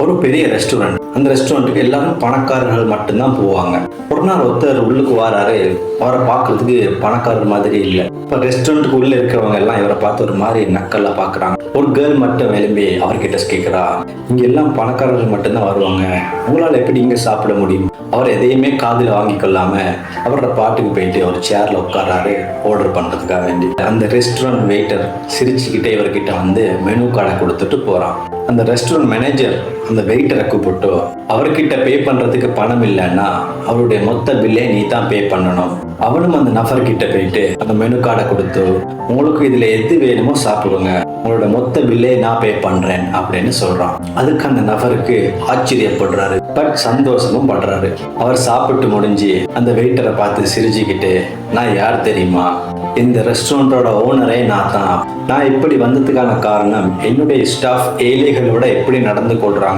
ஒரு பெரிய ரெஸ்டாரண்ட். அந்த ரெஸ்டாரண்ட்டுக்கு எல்லாரும் பணக்காரர்கள் மட்டும்தான் போவாங்க. ஒரு நாள் ஒருத்தர் உள்ளுக்கு வராரு. அவரை பார்க்கறதுக்கு பணக்காரர் மாதிரி இல்லை. இப்போ ரெஸ்டாரண்ட்டுக்கு உள்ள இருக்கிறவங்க எல்லாம் இவரை பார்த்து ஒரு மாதிரி நக்கல்ல பாக்குறாங்க. ஒரு கேர்ள் மட்டும் விளம்பி அவர்கிட்ட கேட்கிறா, இங்க எல்லாம் பணக்காரர்கள் மட்டும்தான் வருவாங்க, உங்களால எப்படி இங்க சாப்பிட முடியும்? அவர் எதையுமே காதில் வாங்கி கொள்ளாம அவரோட பாட்டுக்கு போயிட்டு ஒரு சேர்ல உட்கார்றாரு ஆர்டர் பண்றதுக்காக வேண்டி. அந்த ரெஸ்டாரண்ட் வெயிட்டர் சிரிச்சுக்கிட்டே இவர்கிட்ட வந்து மெனு கார்டை கொடுத்துட்டு போறான். அந்த ரெஸ்டாரண்ட் மேனேஜர் அந்த வெயிட்டரை கூப்பிட்டு, அவர்கிட்ட பே பண்றதுக்கு பணம் இல்லைன்னா அவருடைய மொத்த பில்லே நீ தான் பே பண்ணணும். அவனும் அந்த நபர்கிட்ட போயிட்டு அந்த மெனு கார்டை கொடுத்து, உங்களுக்கு இதுல எது வேணுமோ சாப்பிடுங்க, உங்களோட மொத்த பில்லே நான் பே பண்றேன் அப்படின்னு சொல்றான். அதுக்கு அந்த நபருக்கு ஆச்சரியப்படுறாரு, பட் சந்தோஷமும் படுறாரு. அவர் சாப்பிட்டு முடிஞ்சு அந்த வெயிட்டரை பார்த்து சிரிச்சுக்கிட்டு, நான் யார் தெரியுமா? இந்த ரெஸ்டாரண்டோட ஓனரே நான் தான். நான் இப்படி வந்ததுக்கான காரணம் என்னுடைய ஸ்டாஃப் ஏழைகளோட எப்படி நடந்து கொள்றாங்க